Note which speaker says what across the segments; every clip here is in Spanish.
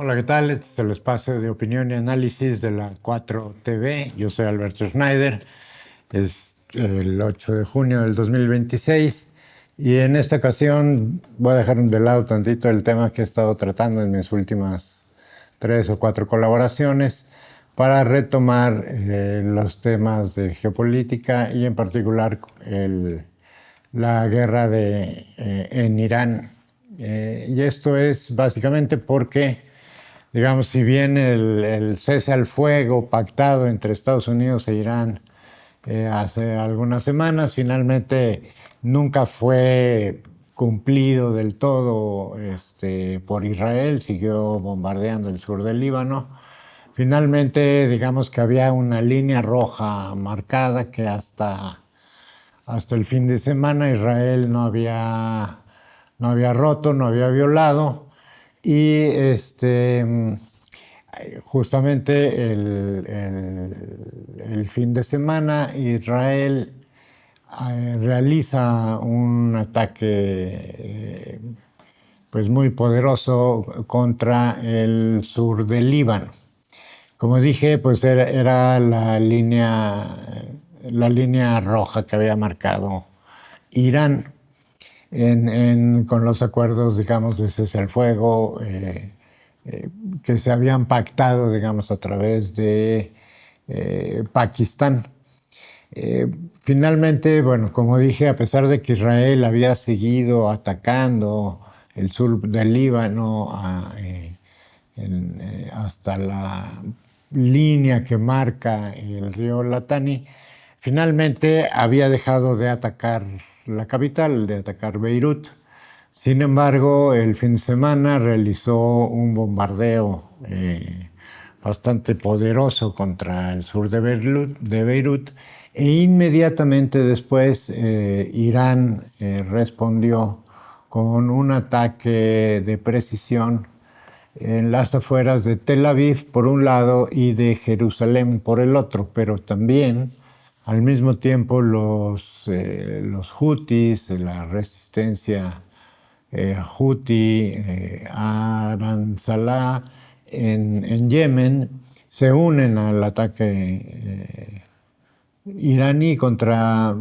Speaker 1: Hola, ¿qué tal? Este es el espacio de opinión y análisis de la 4TV. Yo soy Alberto Schneider. Es el 8 de junio del 2026 y en esta ocasión voy a dejar de lado tantito el tema que he estado tratando en mis últimas 3 o 4 colaboraciones para retomar los temas de geopolítica y en particular la guerra en Irán. Y esto es básicamente porque, digamos, si bien el cese al fuego pactado entre Estados Unidos e Irán hace algunas semanas finalmente nunca fue cumplido del todo por Israel, siguió bombardeando el sur del Líbano. Finalmente, digamos que había una línea roja marcada que hasta el fin de semana Israel no había roto, no había violado, y justamente el fin de semana Israel realiza un ataque pues muy poderoso contra el sur del Líbano. Como dije, pues era la línea roja que había marcado Irán con los acuerdos, digamos, de cese al fuego que se habían pactado, digamos, a través de Pakistán. Finalmente, bueno, como dije, a pesar de que Israel había seguido atacando el sur del Líbano hasta la línea que marca el río Litani, finalmente había dejado de atacar la capital, de atacar Beirut. Sin embargo, el fin de semana realizó un bombardeo bastante poderoso contra el sur de Beirut e inmediatamente después Irán respondió con un ataque de precisión en las afueras de Tel Aviv por un lado y de Jerusalén por el otro, pero también al mismo tiempo los hutis, la resistencia Houthi, Aranzalá en Yemen, se unen al ataque iraní contra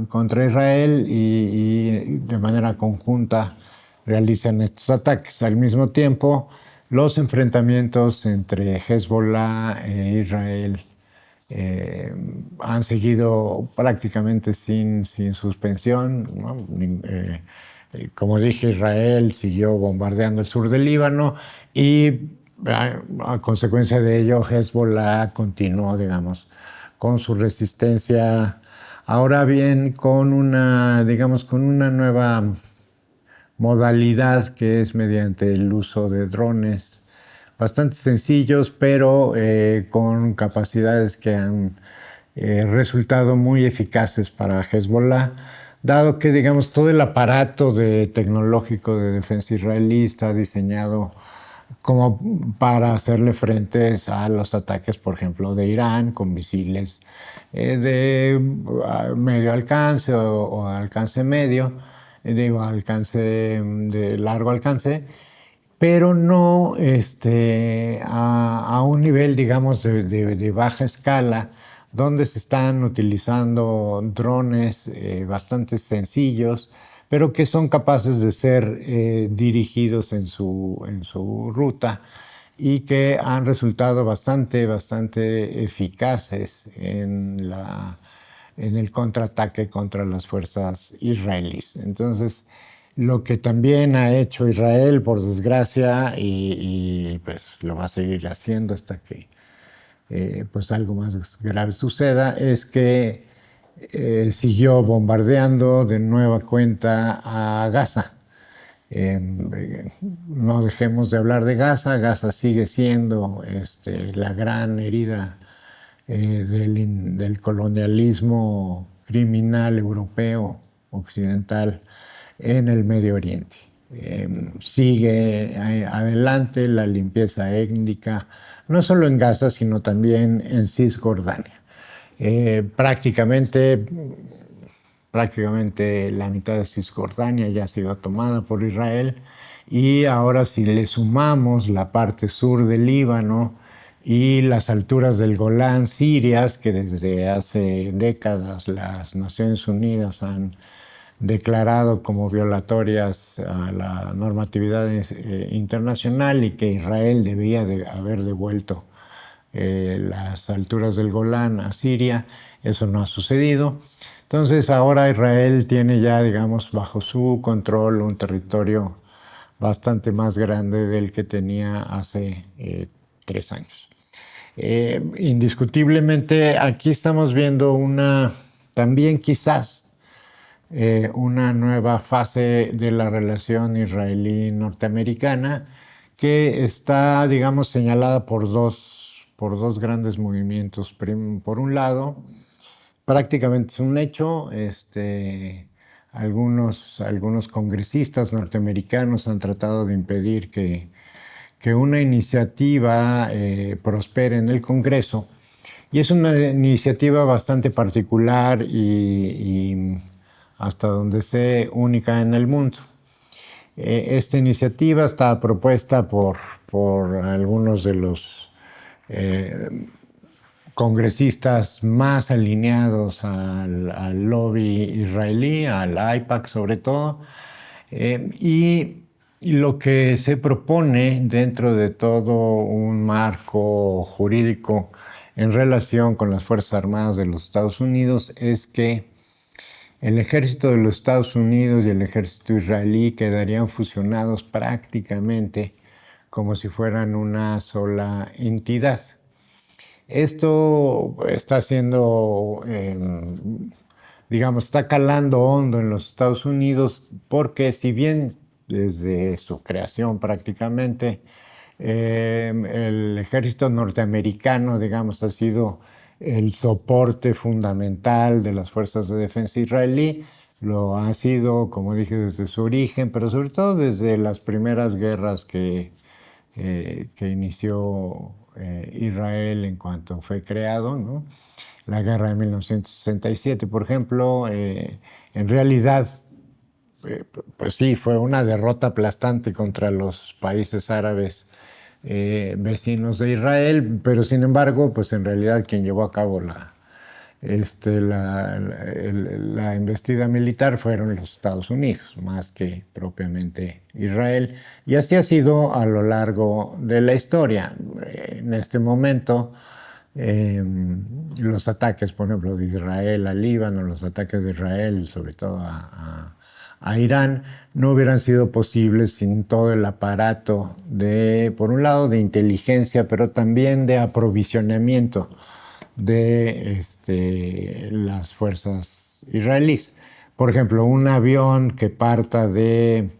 Speaker 1: Israel y de manera conjunta realizan estos ataques. Al mismo tiempo, los enfrentamientos entre Hezbollah e Israel han seguido prácticamente sin suspensión, ¿no? Como dije, Israel siguió bombardeando el sur del Líbano y a consecuencia de ello Hezbollah continuó, digamos, con su resistencia. Ahora bien, con una nueva modalidad que es mediante el uso de drones bastante sencillos, pero con capacidades que han resultado muy eficaces para Hezbollah, dado que, digamos, todo el aparato tecnológico de defensa israelí está diseñado como para hacerle frente a los ataques, por ejemplo, de Irán con misiles de medio alcance o alcance medio, alcance de largo alcance, pero no a un nivel, digamos, de baja escala, donde se están utilizando drones bastante sencillos, pero que son capaces de ser dirigidos en su ruta y que han resultado bastante eficaces en el contraataque contra las fuerzas israelíes. Entonces, lo que también ha hecho Israel, por desgracia, y pues lo va a seguir haciendo hasta que pues algo más grave suceda, es que siguió bombardeando de nueva cuenta a Gaza. No dejemos de hablar de Gaza. Gaza sigue siendo la gran herida del colonialismo criminal europeo occidental en el Medio Oriente. Sigue adelante la limpieza étnica, no solo en Gaza, sino también en Cisjordania. Prácticamente la mitad de Cisjordania ya ha sido tomada por Israel Y ahora si le sumamos la parte sur del Líbano y las alturas del Golán sirias, que desde hace décadas las Naciones Unidas han declarado como violatorias a la normatividad internacional y que Israel debía de haber devuelto las alturas del Golán a Siria, eso no ha sucedido. Entonces ahora Israel tiene ya, digamos, bajo su control un territorio bastante más grande del que tenía hace 3 años. Indiscutiblemente aquí estamos viendo también quizás una nueva fase de la relación israelí-norteamericana que está, digamos, señalada por dos grandes movimientos. Por un lado, prácticamente es un hecho, algunos congresistas norteamericanos han tratado de impedir que una iniciativa prospere en el Congreso, y es una iniciativa bastante particular y hasta donde sé única en el mundo. Esta iniciativa está propuesta por algunos de los congresistas más alineados al lobby israelí, al AIPAC sobre todo, y lo que se propone dentro de todo un marco jurídico en relación con las Fuerzas Armadas de los Estados Unidos es que el ejército de los Estados Unidos y el ejército israelí quedarían fusionados prácticamente como si fueran una sola entidad. Esto está siendo, digamos, está calando hondo en los Estados Unidos porque si bien desde su creación prácticamente el ejército norteamericano, digamos, ha sido el soporte fundamental de las fuerzas de defensa israelí, lo ha sido, como dije, desde su origen, pero sobre todo desde las primeras guerras que inició Israel en cuanto fue creado, ¿no? La guerra de 1967, por ejemplo, en realidad, pues sí, fue una derrota aplastante contra los países árabes vecinos de Israel, pero sin embargo, pues en realidad quien llevó a cabo la embestida militar fueron los Estados Unidos, más que propiamente Israel. Y así ha sido a lo largo de la historia. En este momento, los ataques, por ejemplo, de Israel al Líbano, los ataques de Israel, sobre todo a Irán, no hubieran sido posibles sin todo el aparato por un lado, de inteligencia, pero también de aprovisionamiento de las fuerzas israelíes. Por ejemplo, un avión que parta del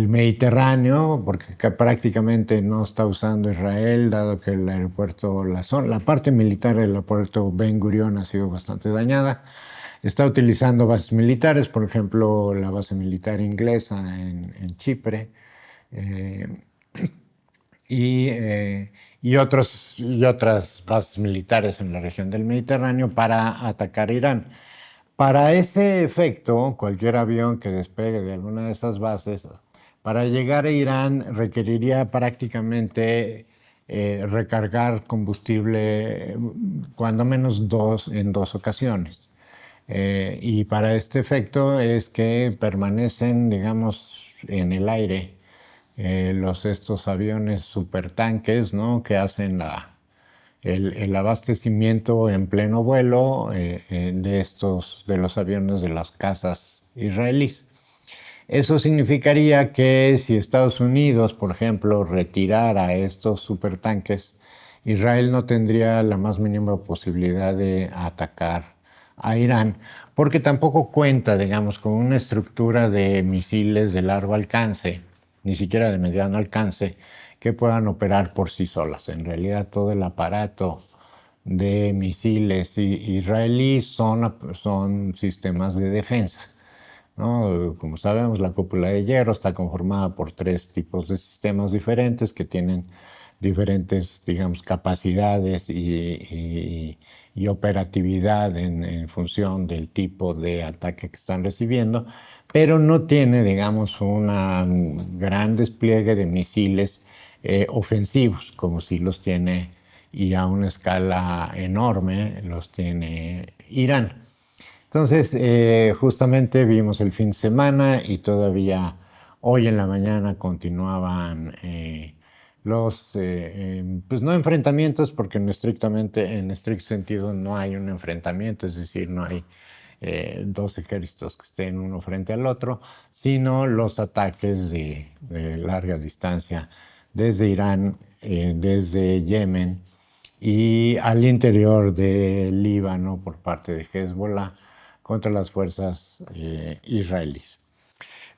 Speaker 1: Mediterráneo, porque prácticamente no está usando Israel, dado que el aeropuerto, la parte militar del aeropuerto Ben Gurion ha sido bastante dañada. Está utilizando bases militares, por ejemplo, la base militar inglesa en Chipre, y otras bases militares en la región del Mediterráneo para atacar Irán. Para ese efecto, cualquier avión que despegue de alguna de esas bases, para llegar a Irán requeriría prácticamente recargar combustible cuando menos en dos ocasiones. Y para este efecto es que permanecen, digamos, en el aire estos aviones supertanques, ¿no? Que hacen el abastecimiento en pleno vuelo de los aviones de las cazas israelíes. Eso significaría que si Estados Unidos, por ejemplo, retirara estos supertanques, Israel no tendría la más mínima posibilidad de atacar a Irán, porque tampoco cuenta, digamos, con una estructura de misiles de largo alcance, ni siquiera de mediano alcance, que puedan operar por sí solas. En realidad, todo el aparato de misiles israelíes son sistemas de defensa, ¿no? Como sabemos, la cúpula de hierro está conformada por 3 tipos de sistemas diferentes que tienen diferentes, digamos, capacidades y operatividad en función del tipo de ataque que están recibiendo, pero no tiene, digamos, un gran despliegue de misiles ofensivos, como si los tiene, y a una escala enorme los tiene Irán. Entonces, justamente vimos el fin de semana y todavía hoy en la mañana continuaban pues no enfrentamientos, porque en estricto sentido no hay un enfrentamiento, es decir, no hay dos ejércitos que estén uno frente al otro, sino los ataques de larga distancia desde Irán, desde Yemen y al interior del Líbano por parte de Hezbollah contra las fuerzas israelíes.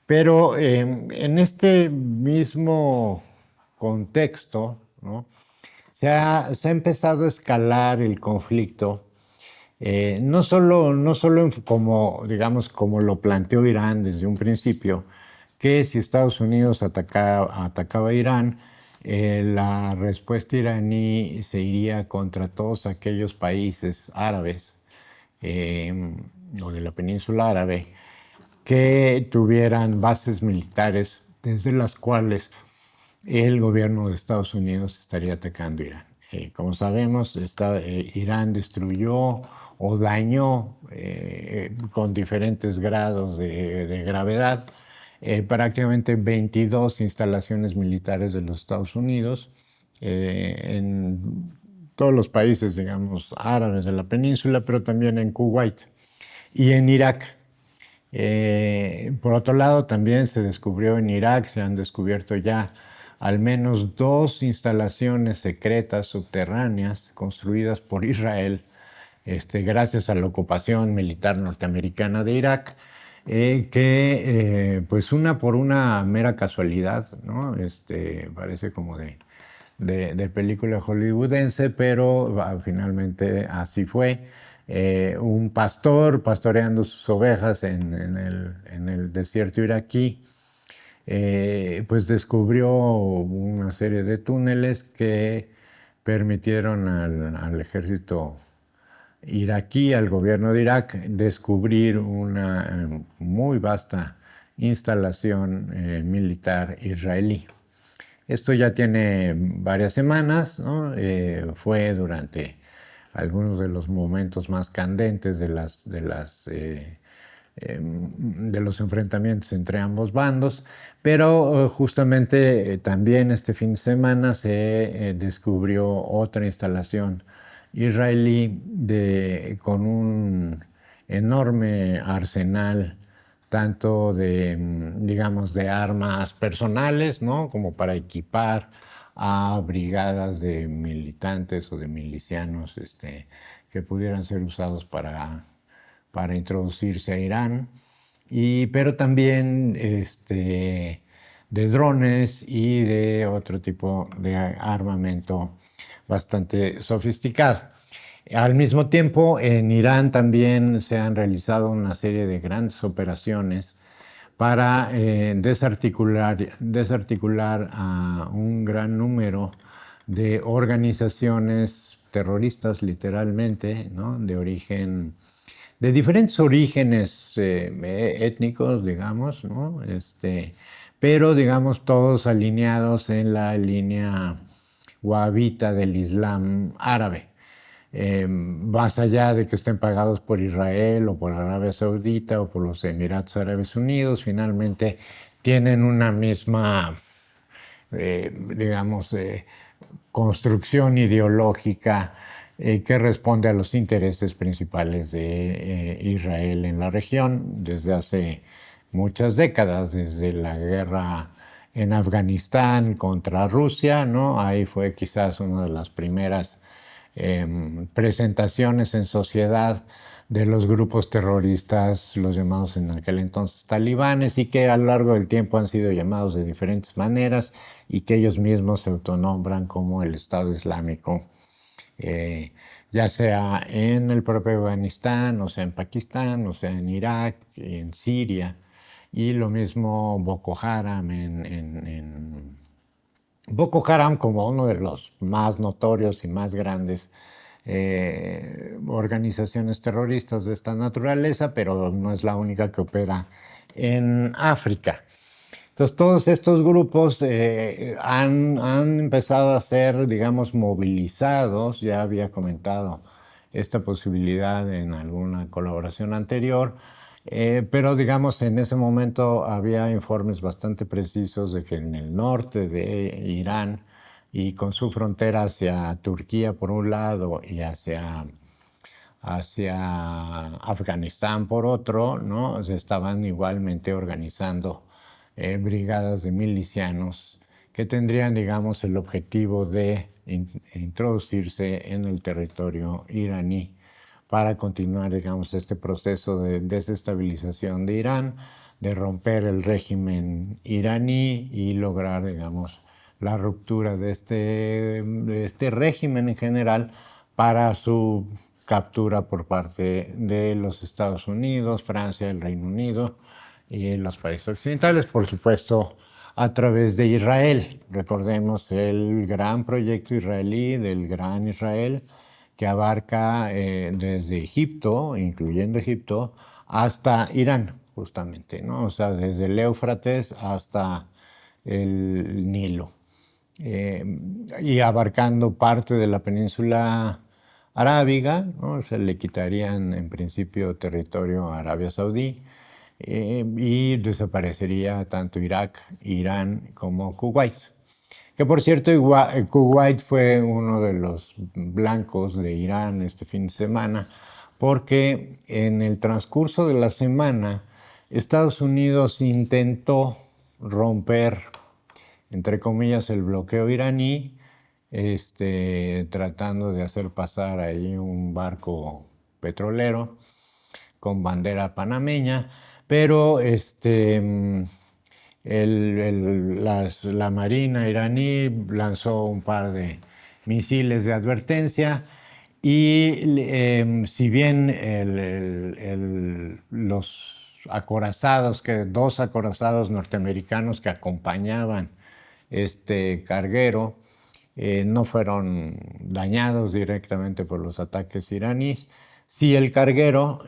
Speaker 1: Pero en este mismo contexto, ¿no? Se ha empezado a escalar el conflicto, no solo como, digamos, como lo planteó Irán desde un principio, que si Estados Unidos atacaba a Irán, la respuesta iraní se iría contra todos aquellos países árabes o de la península árabe que tuvieran bases militares desde las cuales el gobierno de Estados Unidos estaría atacando Irán. Como sabemos, Irán destruyó o dañó con diferentes grados de gravedad prácticamente 22 instalaciones militares de los Estados Unidos en todos los países, digamos, árabes de la península, pero también en Kuwait y en Irak. Por otro lado, también se descubrió en Irak, se han descubierto ya al menos 2 instalaciones secretas subterráneas construidas por Israel, gracias a la ocupación militar norteamericana de Irak, que pues por una mera casualidad, ¿no? Parece como de película hollywoodense, pero finalmente así fue. Un pastor pastoreando sus ovejas en el desierto iraquí, pues descubrió una serie de túneles que permitieron al ejército iraquí, al gobierno de Irak, descubrir una muy vasta instalación militar israelí. Esto ya tiene varias semanas, ¿no? Fue durante algunos de los momentos más candentes de los enfrentamientos entre ambos bandos, pero justamente también este fin de semana se descubrió otra instalación israelí con un enorme arsenal tanto digamos, de armas personales, ¿no? Como para equipar a brigadas de militantes o de milicianos que pudieran ser usados para introducirse a Irán, pero también de drones y de otro tipo de armamento bastante sofisticado. Al mismo tiempo, en Irán también se han realizado una serie de grandes operaciones para desarticular a un gran número de organizaciones terroristas, literalmente, ¿no? De diferentes orígenes étnicos, digamos, ¿no? Pero, digamos, todos alineados en la línea wahabita del Islam árabe. Más allá de que estén pagados por Israel o por Arabia Saudita o por los Emiratos Árabes Unidos, finalmente tienen una misma, digamos, construcción ideológica que responde a los intereses principales de Israel en la región desde hace muchas décadas, desde la guerra en Afganistán contra Rusia, ¿no? Ahí fue quizás una de las primeras presentaciones en sociedad de los grupos terroristas, los llamados en aquel entonces talibanes, y que a lo largo del tiempo han sido llamados de diferentes maneras y que ellos mismos se autonombran como el Estado Islámico, ya sea en el propio Afganistán, o sea en Pakistán, o sea en Irak, en Siria, y lo mismo Boko Haram Boko Haram, como uno de los más notorios y más grandes organizaciones terroristas de esta naturaleza, pero no es la única que opera en África. Entonces, todos estos grupos han empezado a ser, digamos, movilizados. Ya había comentado esta posibilidad en alguna colaboración anterior, pero, digamos, en ese momento había informes bastante precisos de que en el norte de Irán y con su frontera hacia Turquía por un lado y hacia Afganistán por otro, ¿no? Se estaban igualmente organizando brigadas de milicianos que tendrían, digamos, el objetivo de introducirse en el territorio iraní para continuar, digamos, este proceso de desestabilización de Irán, de romper el régimen iraní y lograr, digamos, la ruptura de este régimen en general para su captura por parte de los Estados Unidos, Francia, el Reino Unido y los países occidentales, por supuesto, a través de Israel. Recordemos el gran proyecto israelí del Gran Israel, que abarca desde Egipto, incluyendo Egipto, hasta Irán, justamente, ¿no? O sea, desde el Éufrates hasta el Nilo, y abarcando parte de la península arábiga, ¿no? Se le quitarían en principio territorio a Arabia Saudí, y desaparecería tanto Irak, Irán como Kuwait. Que por cierto, Kuwait fue uno de los blancos de Irán este fin de semana, porque en el transcurso de la semana Estados Unidos intentó romper, entre comillas, el bloqueo iraní, tratando de hacer pasar ahí un barco petrolero con bandera panameña, pero la Marina iraní lanzó un par de misiles de advertencia y si bien los acorazados, dos acorazados norteamericanos que acompañaban este carguero no fueron dañados directamente por los ataques iraníes, sí el carguero,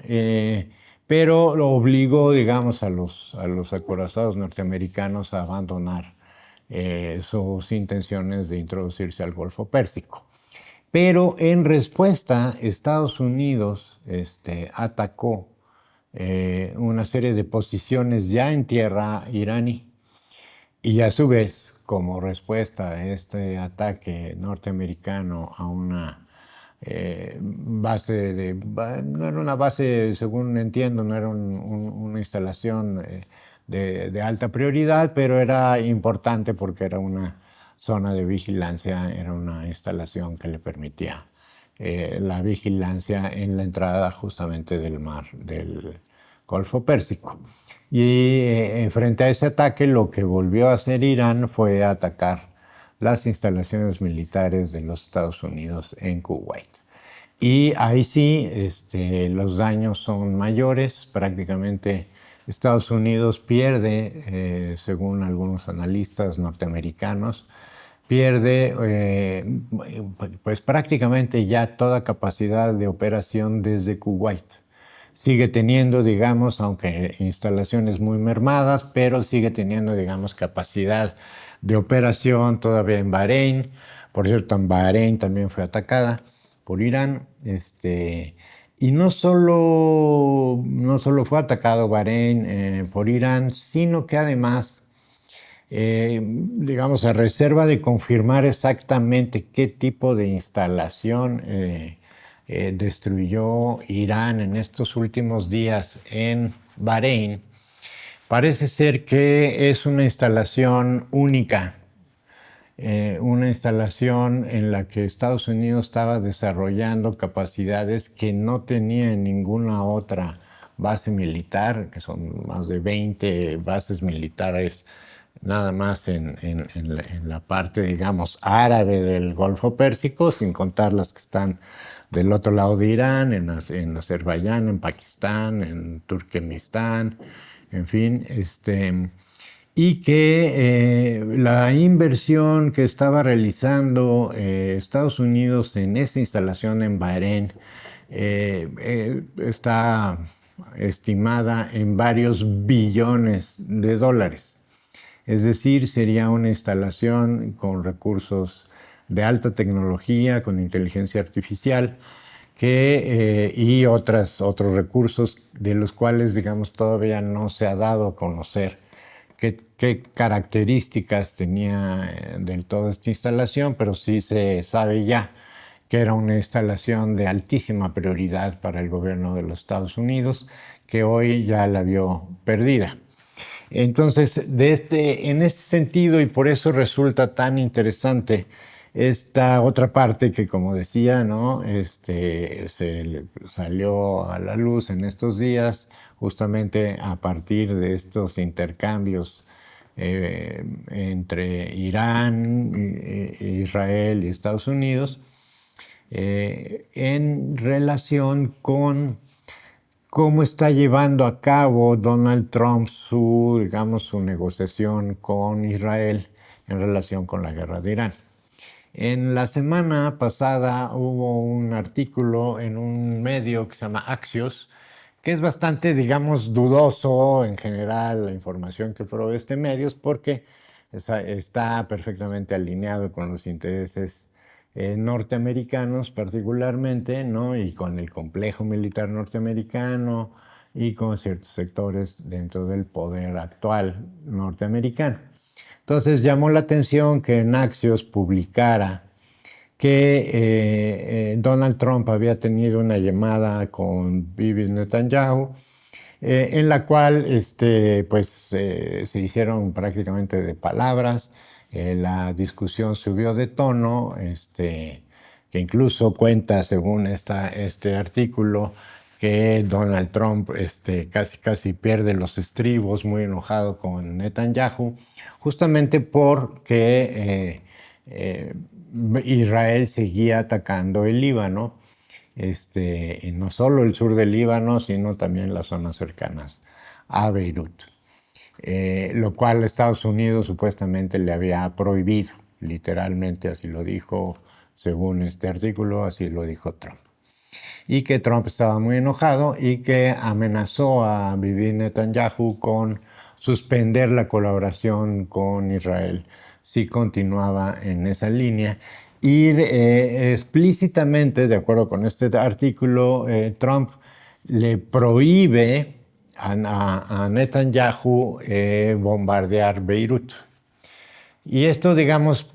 Speaker 1: pero lo obligó, digamos, a los acorazados norteamericanos a abandonar sus intenciones de introducirse al Golfo Pérsico. Pero en respuesta, Estados Unidos atacó una serie de posiciones ya en tierra iraní. Y a su vez, como respuesta a este ataque norteamericano a una base no era una base, según entiendo, no era una instalación de alta prioridad, pero era importante porque era una zona de vigilancia, era una instalación que le permitía la vigilancia en la entrada justamente del mar, del Golfo Pérsico. Y frente a ese ataque, lo que volvió a hacer Irán fue atacar las instalaciones militares de los Estados Unidos en Kuwait. Y ahí sí, los daños son mayores. Prácticamente Estados Unidos pierde, según algunos analistas norteamericanos, pierde pues prácticamente ya toda capacidad de operación desde Kuwait. Sigue teniendo, digamos, aunque instalaciones muy mermadas, pero sigue teniendo, digamos, capacidad de operación todavía en Bahrein. Por cierto, en Bahrein también fue atacada por Irán. Y no solo fue atacado Bahrein por Irán, sino que además, digamos, a reserva de confirmar exactamente qué tipo de instalación destruyó Irán en estos últimos días en Bahrein, parece ser que es una instalación única, una instalación en la que Estados Unidos estaba desarrollando capacidades que no tenía en ninguna otra base militar, que son más de 20 bases militares nada más en la parte, digamos, árabe del Golfo Pérsico, sin contar las que están del otro lado de Irán, en Azerbaiyán, en Pakistán, en Turkmenistán, en fin, y que la inversión que estaba realizando Estados Unidos en esa instalación en Bahrein está estimada en varios billones de dólares. Es decir, sería una instalación con recursos de alta tecnología, con inteligencia artificial, y otros recursos de los cuales, digamos, todavía no se ha dado a conocer qué características tenía del todo esta instalación, pero sí se sabe ya que era una instalación de altísima prioridad para el gobierno de los Estados Unidos, que hoy ya la vio perdida. Entonces, en ese sentido, y por eso resulta tan interesante esta otra parte que, como decía, ¿no? Se salió a la luz en estos días, justamente a partir de estos intercambios entre Irán, Israel y Estados Unidos, en relación con cómo está llevando a cabo Donald Trump su negociación con Israel en relación con la guerra de Irán. En la semana pasada hubo un artículo en un medio que se llama Axios, que es bastante, digamos, dudoso en general la información que provee este medio, porque está perfectamente alineado con los intereses norteamericanos particularmente, ¿no? Y con el complejo militar norteamericano y con ciertos sectores dentro del poder actual norteamericano. Entonces llamó la atención que en Axios publicara que Donald Trump había tenido una llamada con Bibi Netanyahu, en la cual se hicieron prácticamente de palabras. La discusión subió de tono, que incluso cuenta, según este artículo, que Donald Trump casi pierde los estribos, muy enojado con Netanyahu, justamente porque Israel seguía atacando el Líbano, y no solo el sur del Líbano, sino también las zonas cercanas a Beirut, lo cual Estados Unidos supuestamente le había prohibido, literalmente así lo dijo, según este artículo, así lo dijo Trump. Y que Trump estaba muy enojado y que amenazó a Bibi Netanyahu con suspender la colaboración con Israel si continuaba en esa línea. Y explícitamente, de acuerdo con este artículo, Trump le prohíbe a Netanyahu bombardear Beirut. Y esto, digamos,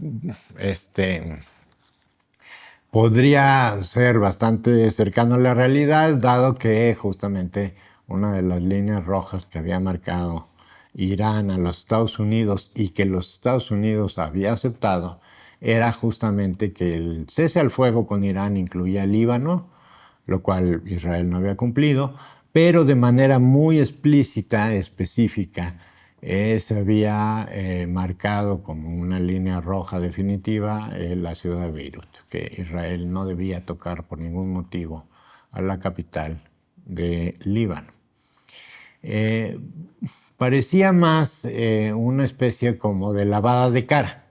Speaker 1: podría ser bastante cercano a la realidad, dado que justamente una de las líneas rojas que había marcado Irán a los Estados Unidos y que los Estados Unidos había aceptado era justamente que el cese al fuego con Irán incluía Líbano, lo cual Israel no había cumplido, pero de manera muy explícita, específica, se había marcado como una línea roja definitiva la ciudad de Beirut, que Israel no debía tocar por ningún motivo a la capital de Líbano. Parecía más una especie como de lavada de cara,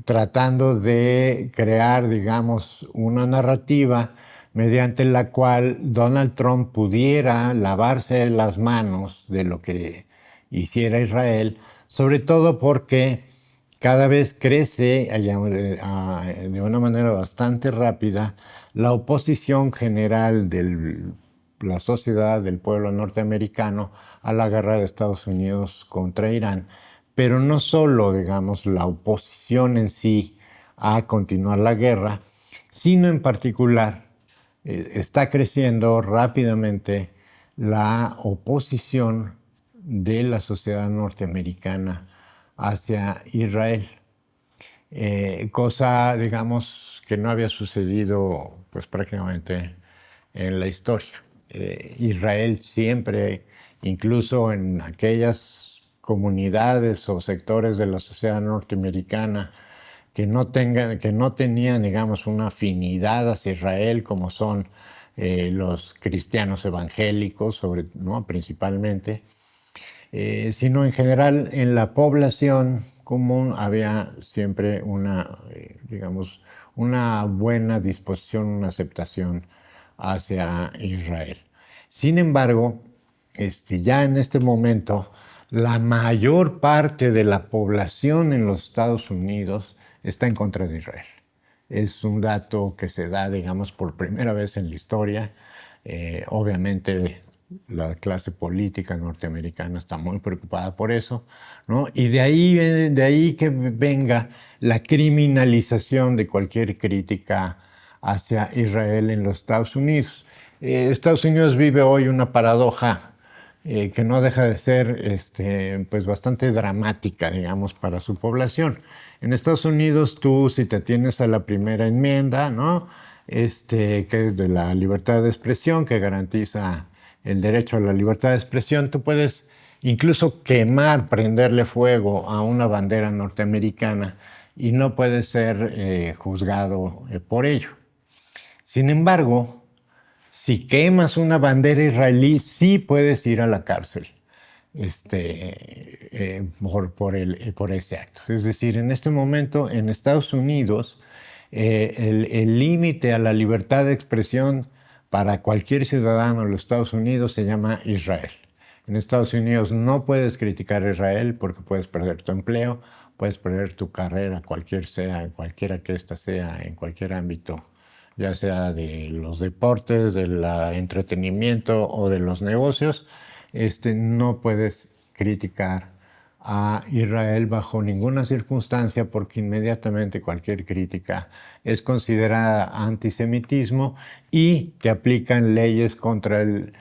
Speaker 1: tratando de crear, digamos, una narrativa mediante la cual Donald Trump pudiera lavarse las manos de lo que hiciera Israel, sobre todo porque cada vez crece de una manera bastante rápida la oposición general de la sociedad, del pueblo norteamericano, a la guerra de Estados Unidos contra Irán, pero no solo, digamos, la oposición en sí a continuar la guerra, sino en particular está creciendo rápidamente la oposición de la sociedad norteamericana hacia Israel, cosa, digamos, que no había sucedido pues prácticamente en la historia. Israel siempre, incluso en aquellas comunidades o sectores de la sociedad norteamericana que no tenían, digamos, una afinidad hacia Israel, como son los cristianos evangélicos, ¿no? Principalmente, sino en general en la población común había siempre digamos, una buena disposición, una aceptación hacia Israel. Sin embargo, ya en este momento, la mayor parte de la población en los Estados Unidos está en contra de Israel. Es un dato que se da, digamos, por primera vez en la historia. Obviamente la clase política norteamericana está muy preocupada por eso, ¿no? Y de ahí que venga la criminalización de cualquier crítica hacia Israel en los Estados Unidos. Estados Unidos vive hoy una paradoja que no deja de ser pues bastante dramática, digamos, para su población. En Estados Unidos, tú, si te atienes a la primera enmienda, ¿no? Que es de la libertad de expresión, que garantiza el derecho a la libertad de expresión, tú puedes incluso quemar, prenderle fuego a una bandera norteamericana y no puedes ser juzgado por ello. Sin embargo, si quemas una bandera israelí, sí puedes ir a la cárcel por ese acto. Es decir, en este momento en Estados Unidos, el límite a la libertad de expresión para cualquier ciudadano de los Estados Unidos se llama Israel. En Estados Unidos no puedes criticar a Israel porque puedes perder tu empleo, puedes perder tu carrera, cualquiera que ésta sea, en cualquier ámbito, ya sea de los deportes, del entretenimiento o de los negocios. No puedes criticar a Israel bajo ninguna circunstancia porque inmediatamente cualquier crítica es considerada antisemitismo y te aplican leyes contra el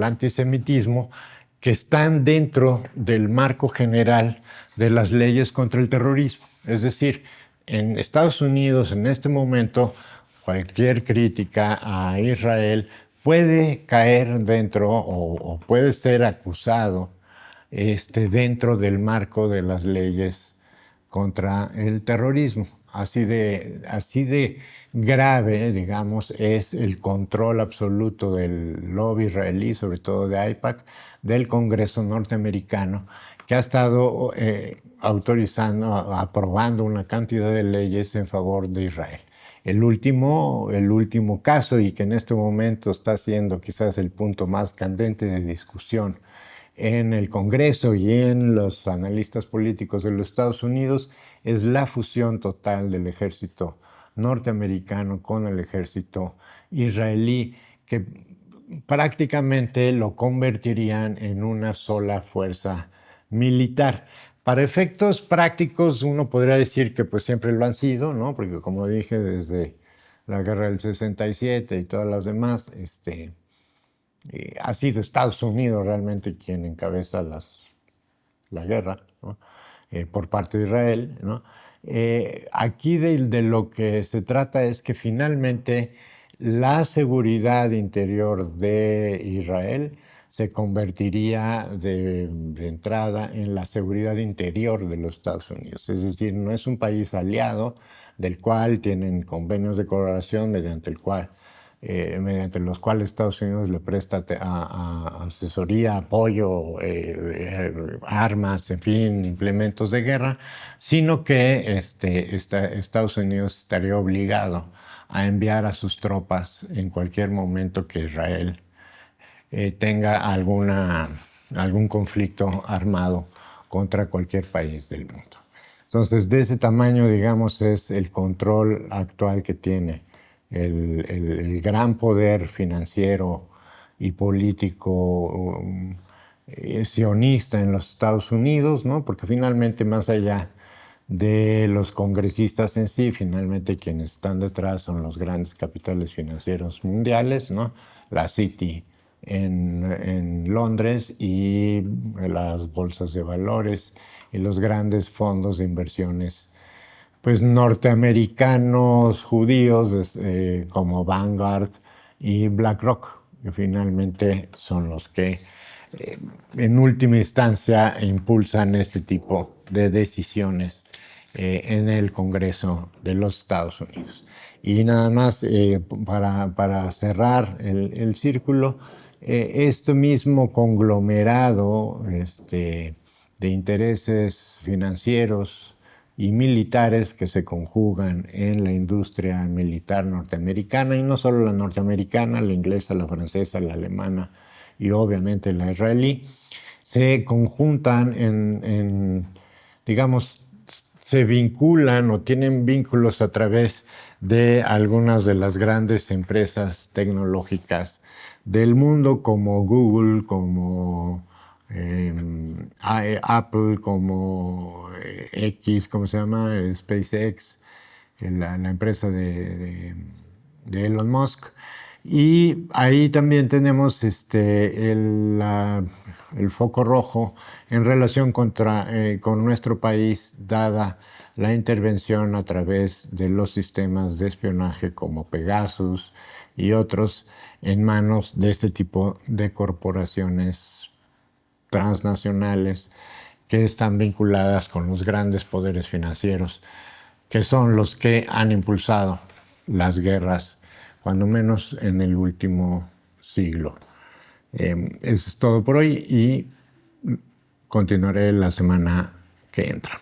Speaker 1: antisemitismo que están dentro del marco general de las leyes contra el terrorismo. Es decir, en Estados Unidos en este momento cualquier crítica a Israel puede caer dentro o puede ser acusado dentro del marco de las leyes contra el terrorismo. Así de grave, digamos, es el control absoluto del lobby israelí, sobre todo de AIPAC, del Congreso norteamericano, que ha estado aprobando una cantidad de leyes en favor de Israel. El último caso, y que en este momento está siendo quizás el punto más candente de discusión en el Congreso y en los analistas políticos de los Estados Unidos, es la fusión total del ejército norteamericano con el ejército israelí, que prácticamente lo convertirían en una sola fuerza militar. Para efectos prácticos, uno podría decir que pues siempre lo han sido, ¿no? Porque como dije, desde la guerra del 67 y todas las demás, ha sido Estados Unidos realmente quien encabeza la guerra, ¿no? Por parte de Israel, ¿no? Aquí de lo que se trata es que finalmente la seguridad interior de Israel se convertiría de entrada en la seguridad interior de los Estados Unidos. Es decir, no es un país aliado del cual tienen convenios de colaboración mediante los cuales Estados Unidos le presta asesoría, apoyo, armas, en fin, implementos de guerra, sino que Estados Unidos estaría obligado a enviar a sus tropas en cualquier momento que Israel tenga algún conflicto armado contra cualquier país del mundo. Entonces, de ese tamaño, digamos, es el control actual que tiene el gran poder financiero y político sionista en los Estados Unidos, ¿no? Porque finalmente, más allá de los congresistas en sí, finalmente quienes están detrás son los grandes capitales financieros mundiales, ¿no? La Citi en Londres y las bolsas de valores y los grandes fondos de inversiones pues norteamericanos judíos como Vanguard y BlackRock, que finalmente son los que en última instancia impulsan este tipo de decisiones en el Congreso de los Estados Unidos. Y nada más para cerrar el círculo, este mismo conglomerado de intereses financieros y militares que se conjugan en la industria militar norteamericana, y no solo la norteamericana, la inglesa, la francesa, la alemana y obviamente la israelí, se conjuntan digamos, se vinculan o tienen vínculos a través de algunas de las grandes empresas tecnológicas del mundo, como Google, como Apple, como ¿cómo se llama? SpaceX, la empresa de Elon Musk. Y ahí también tenemos el foco rojo en relación con nuestro país, dada la intervención a través de los sistemas de espionaje como Pegasus y otros en manos de este tipo de corporaciones transnacionales que están vinculadas con los grandes poderes financieros, que son los que han impulsado las guerras, cuando menos en el último siglo. Eso es todo por hoy y continuaré la semana que entra.